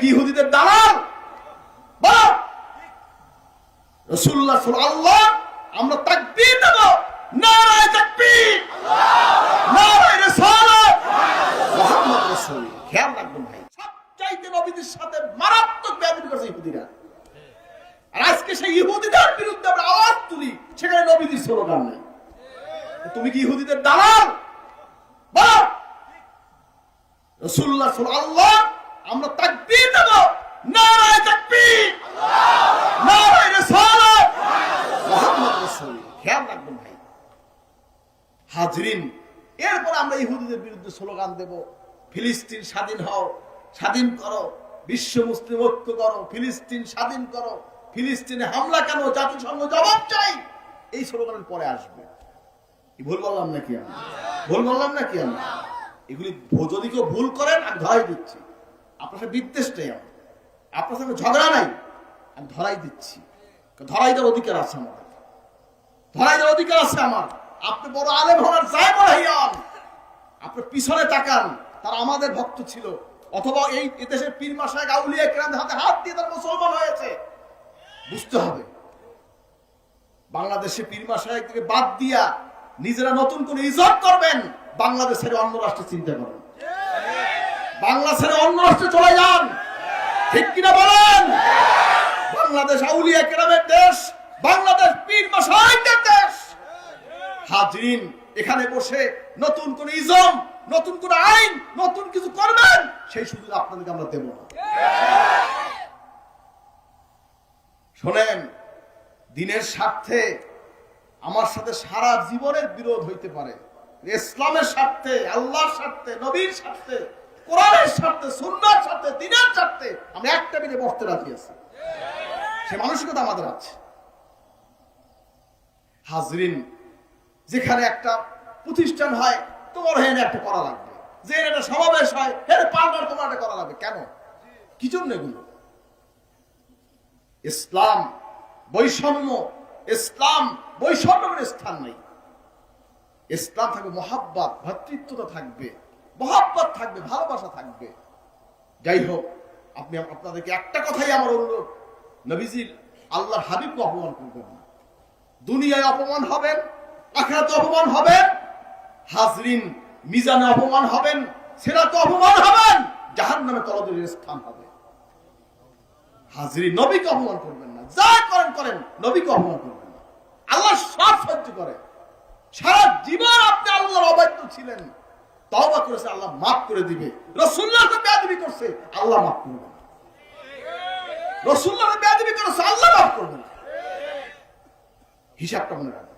কি ইহুদিদের দালাল? বলো রাসূলুল্লাহ সাল্লাল্লাহু আমরা তাকবীর দেব, নারায়ে তাকবীর, নারায়ে রিসালাত, মুহাম্মদ রাসূল। খেয়াল রাখবেন ভাই, সবচাইতে নবীদের সাথে মারাত্মক বেয়াদবি করেছে ইহুদিরা। আর আজকে সেই ইহুদিদের বিরুদ্ধে আমরা আওয়াজ তুলি, সেখানে নবীদের স্লোগান নেই। তুমি কি ইহুদিদের দালাল? বলো রাসূলুল্লাহ সাল্লাল্লাহু আমরা তাকবীর দেব, নারায়ে তাকবীর, নারায়ে রিসালাত, মুহাম্মদ রাসূল। খেয়াল রাখবেন ভাই হাজরিন, এরপর আমরা ইহুদিদের বিরুদ্ধে স্লোগান দেব, ফিলিস্তিন স্বাধীন হও, স্বাধীন করো, বিশ্ব মুসলিম ঐক্য করো, ফিলিস্তিন স্বাধীন করো, ফিলিস্তিনে হামলা কেন, জাতিসংঘ জবাব চাই। এই স্লোগানের পরে আসবে। কি ভুল বললাম নাকি আমি? ভুল বললাম নাকি আমি? এগুলি যদি কেউ ভুল করেন আমি ধরাই দিচ্ছি। আপনার সাথে বিদ্বেষ নেই, আপনার সাথে ঝগড়া নাই, আমি ধরাই দিচ্ছি। ধরাই দেওয়ার অধিকার আছে আমার, ধরাই দেওয়ার অধিকার আছে আমার। আপনি বড় আলেম হওয়ার যায় বড় হইয়ান, আপনি পিছনে তাকান, তারা আমাদের ভক্ত ছিল, অথবা এই দেশের পীর মাশায়েখ আউলিয়া কেরাম হাতে হাত দিয়ে তারা মুসলমান হয়েছে। বুঝতে হবে বাংলাদেশে পীর মাশায়েখকে বাদ দিয়া নিজেরা নতুন কোন ইজ্জত করবেন, বাংলাদেশ ছেড়ে অন্য রাষ্ট্রে চিন্তা করেন, বাংলা ছেড়ে অন্য রাষ্ট্রে চলে যান। ঠিক কিনা বলেন? বাংলাদেশ আউলিয়া কেরামের দেশ, বাংলাদেশ পীর মাশায়েখদের দেশ। হাজরিন, এখানে বসে নতুন কোন ইজম, নতুন কোন আইন, নতুন কিছু করবেন, সেই সুযোগ আপনাদেরকে আমরা দেব না। শোনেন, দিনের স্বার্থে আমার সাথে সারা জীবনের বিরোধ হইতে পারে, ইসলামের স্বার্থে, আল্লাহর স্বার্থে, নবীর স্বার্থে, কোরআনের স্বার্থে, সুন্নাহর স্বার্থে, দ্বীনের স্বার্থে আমরা একটা মিলে বসতে রাজি আছি। সে মানসিকতা আমাদের আছে। হাজরিন, যেখানে একটা প্রতিষ্ঠান হয়, তোমার হেন একটা করা লাগবে, যে একটা সমাবেশ হয়, হেন পাল্টার তোমার একটা করা লাগবে। কেন? কি জন্য এগুলো? ইসলাম বৈষম্য, ইসলাম বৈষম্যের স্থান নেই। ইসলাম থাকবে মহাব্বত, ভ্রাতৃত্বতা থাকবে, মহাব্বত থাকবে, ভালোবাসা থাকবে। যাই হোক, আপনি আপনাদেরকে একটা কথাই আমার অনুরোধ, নবীজির আল্লাহর হাবিবকে অপমান করবেন না। দুনিয়ায় অপমান হবেন, আখিরাতে অপমান হবেন, হাজরিন মিজানে অপমান হবেন, সিরাতে অপমান হবেন, জাহান্নামে তলদেশের স্থান হবে। হাজরিন, নবীকে অপমান করবেন না, যা করেন করেন, নবীকে অপমান করবেন না। আল্লাহ সব সহ্য করে। সারা জীবন আপনি আল্লাহর অবাধ্য ছিলেন, তওবা করেছে, আল্লাহ মাফ করে দিবে। রাসূলুল্লাহকে বেয়াদবি করছে, আল্লাহ মাফ করবে না। রাসূলুল্লাহকে বেয়াদবি করেছে, আল্লাহ মাফ করবে না। হিসাবটা মনে রাখবেন।